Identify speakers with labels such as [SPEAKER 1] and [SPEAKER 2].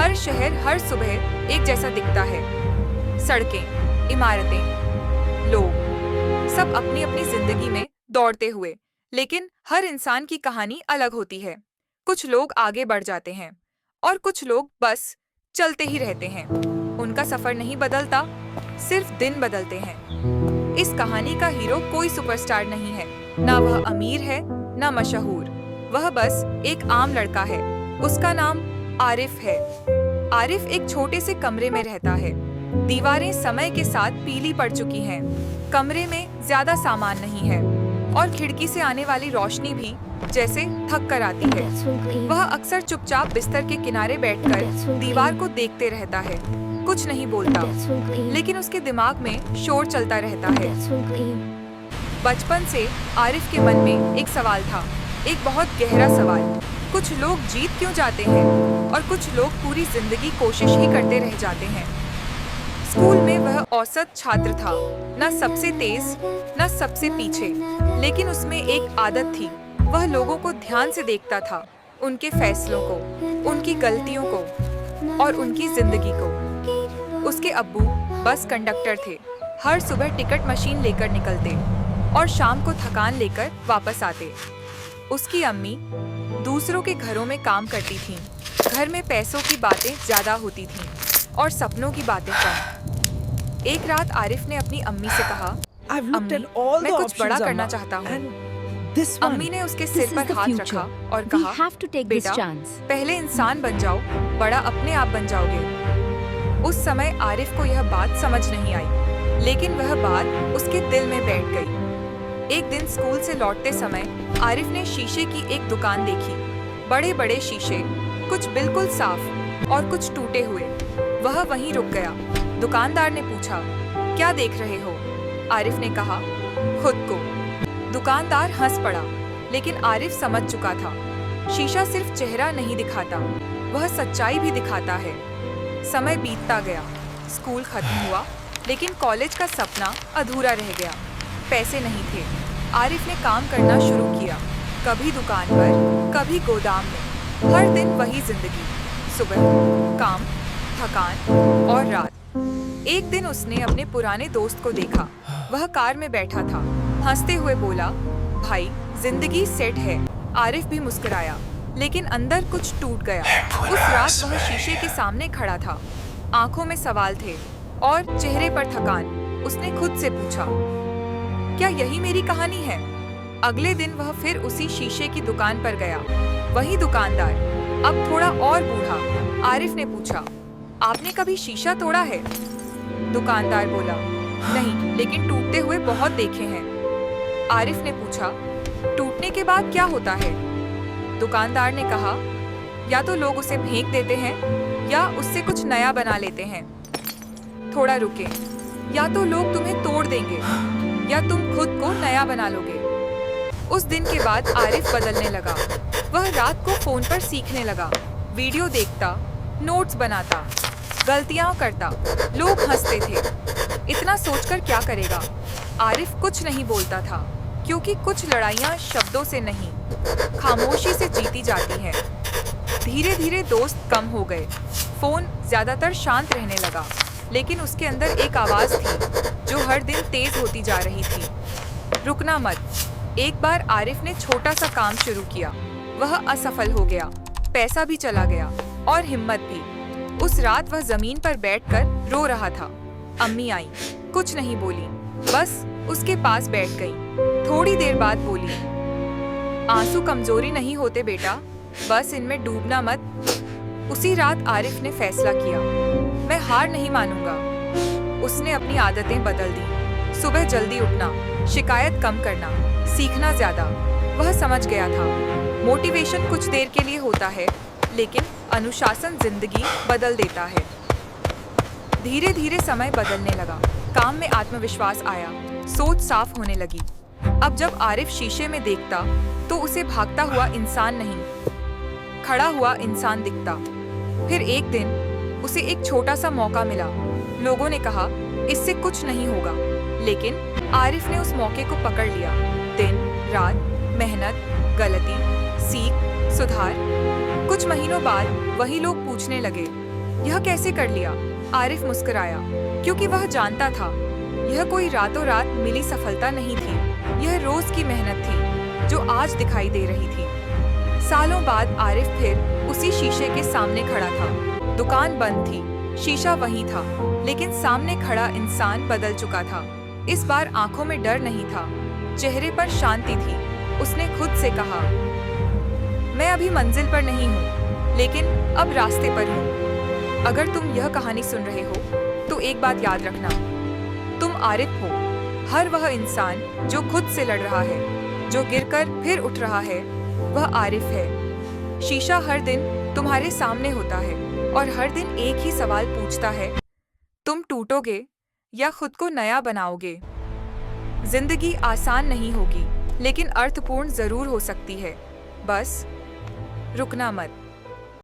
[SPEAKER 1] हर शहर हर सुबह एक जैसा दिखता है। सड़कें, इमारतें, लोग, सब अपनी अपनी जिंदगी में दौड़ते हुए, लेकिन हर इंसान की कहानी अलग होती है। कुछ लोग आगे बढ़ जाते हैं और कुछ लोग बस चलते ही रहते हैं। उनका सफर नहीं बदलता, सिर्फ दिन बदलते हैं। इस कहानी का हीरो कोई सुपरस्टार नहीं है, ना वह अमीर है ना मशहूर। वह बस एक आम लड़का है। उसका नाम आरिफ है। आरिफ एक छोटे से कमरे में रहता है। दीवारें समय के साथ पीली पड़ चुकी हैं। कमरे में ज्यादा सामान नहीं है और खिड़की से आने वाली रोशनी भी जैसे थक कर आती है। वह अक्सर चुपचाप बिस्तर के किनारे बैठकर दीवार को देखते रहता है। कुछ नहीं बोलता, लेकिन उसके दिमाग में शोर चलता रहता है। बचपन से आरिफ के मन में एक सवाल था, एक बहुत गहरा सवाल। कुछ लोग जीत क्यों जाते हैं और कुछ लोग पूरी जिंदगी कोशिश ही करते रह जाते हैं। स्कूल में वह औसत छात्र था, न सबसे तेज न सबसे पीछे, लेकिन उसमें एक आदत थी। वह लोगों को ध्यान से देखता था, उनके फैसलों को, उनकी गलतियों को और उनकी जिंदगी को। उसके अब्बू बस कंडक्टर थे। हर सुबह टिकट मशीन लेकर निकलते और शाम को थकान लेकर वापस आते। उसकी अम्मी दूसरों के घरों में काम करती थीं। घर में पैसों की बातें ज्यादा होती थीं और सपनों की बातें कम। एक रात आरिफ ने अपनी अम्मी से कहा, अम्मी, मैं कुछ बड़ा करना चाहता हूँ। अम्मी ने उसके सिर पर हाथ रखा और कहा, बेटा, पहले इंसान बन जाओ, बड़ा अपने आप बन जाओगे। उस समय आरिफ को यह बात समझ नहीं आई, लेकिन वह बात उसके दिल में बैठ गई। एक दिन स्कूल से लौटते समय आरिफ ने शीशे की एक दुकान देखी। बड़े बड़े शीशे, कुछ बिल्कुल साफ और कुछ टूटे हुए। वह वहीं रुक गया। दुकानदार ने पूछा, क्या देख रहे हो? आरिफ ने कहा, खुद को। दुकानदार हंस पड़ा, लेकिन आरिफ समझ चुका था, शीशा सिर्फ चेहरा नहीं दिखाता, वह सच्चाई भी दिखाता है। समय बीतता गया, स्कूल खत्म हुआ, लेकिन कॉलेज का सपना अधूरा रह गया। पैसे नहीं थे। आरिफ ने काम करना शुरू किया, कभी दुकान पर, कभी गोदाम में। हर दिन वही जिंदगी, सुबह काम, थकान और रात। एक दिन उसने अपने पुराने दोस्त को देखा। वह कार में बैठा था, हंसते हुए बोला, भाई, जिंदगी सेट है। आरिफ भी मुस्कुराया, लेकिन अंदर कुछ टूट गया। उस रात वह शीशे के सामने खड़ा था। आंखों में सवाल थे और चेहरे पर थकान। उसने खुद से पूछा, क्या यही मेरी कहानी है? अगले दिन वह फिर उसी शीशे की दुकान पर गया। वही दुकानदार, अब थोड़ा और बूढ़ा। आरिफ ने पूछा, आपने कभी शीशा तोड़ा है? दुकानदार बोला, नहीं, लेकिन टूटते हुए बहुत देखे हैं। आरिफ ने पूछा, टूटने के बाद क्या होता है? दुकानदार ने कहा, या तो लोग उसे फेंक देते हैं या उससे कुछ नया बना लेते हैं। थोड़ा रुके, या तो लोग तुम्हें तोड़ देंगे या तुम खुद को नया बना लोगे। उस दिन के बाद आरिफ बदलने लगा। वह रात को फोन पर सीखने लगा, वीडियो देखता, नोट्स बनाता, गलतियां करता। लोग हंसते थे। इतना सोचकर क्या करेगा? आरिफ कुछ नहीं बोलता था, क्योंकि कुछ लड़ाइयां शब्दों से नहीं, खामोशी से जीती जाती हैं। धीरे धीरे दोस्त कम हो गए। फोन ज्यादातर शांत रहने लगा, लेकिन उसके अंदर एक आवाज थी जो हर दिन तेज होती जा रही थी, रुकना मत। एक बार आरिफ ने छोटा सा काम शुरू किया। वह असफल हो गया, पैसा भी चला गया और हिम्मत भी। उस रात वह जमीन पर बैठकर रो रहा था। अम्मी आई, कुछ नहीं बोली, बस उसके पास बैठ गई। थोड़ी देर बाद बोली, आंसू कमजोरी नहीं होते बेटा, बस इनमें डूबना मत। उसी रात आरिफ ने फैसला किया, मैं हार नहीं मानूंगा। उसने अपनी आदतें बदल दी। सुबह जल्दी उठना, शिकायत कम करना, सीखना ज्यादा। वह समझ गया था, मोटिवेशन कुछ देर के लिए होता है, लेकिन अनुशासन जिंदगी बदल देता है। धीरे धीरे समय बदलने लगा। काम में आत्मविश्वास आया, सोच साफ होने लगी। अब जब आरिफ शीशे में देखता तो उसे भागता हुआ इंसान नहीं, खड़ा हुआ इंसान दिखता। फिर एक दिन उसे एक छोटा सा मौका मिला। लोगों ने कहा, इससे कुछ नहीं होगा, लेकिन आरिफ ने उस मौके को पकड़ लिया। दिन रात मेहनत, गलती, सीख, सुधार। कुछ महीनों बाद वही लोग पूछने लगे, यह कैसे कर लिया? आरिफ मुस्कुराया, क्योंकि वह जानता था यह कोई रातों रात मिली सफलता नहीं थी। यह रोज की मेहनत थी जो आज दिखाई दे रही थी। सालों बाद आरिफ फिर उसी शीशे के सामने खड़ा था। दुकान बंद थी, शीशा वहीं था, लेकिन सामने खड़ा इंसान बदल चुका था। इस बार आंखों में डर नहीं था, चेहरे पर शांति थी। उसने खुद से कहा, मैं अभी मंजिल पर नहीं हूँ, लेकिन अब रास्ते पर हूँ। अगर तुम यह कहानी सुन रहे हो तो एक बात याद रखना, तुम आरिफ हो। हर वह इंसान जो खुद से लड़ रहा है, जो गिरकर फिर उठ रहा है, वह आरिफ है। शीशा हर दिन तुम्हारे सामने होता है और हर दिन एक ही सवाल पूछता है, तुम टूटोगे या खुद को नया बनाओगे? जिंदगी आसान नहीं होगी, लेकिन अर्थपूर्ण जरूर हो सकती है। बस रुकना मत।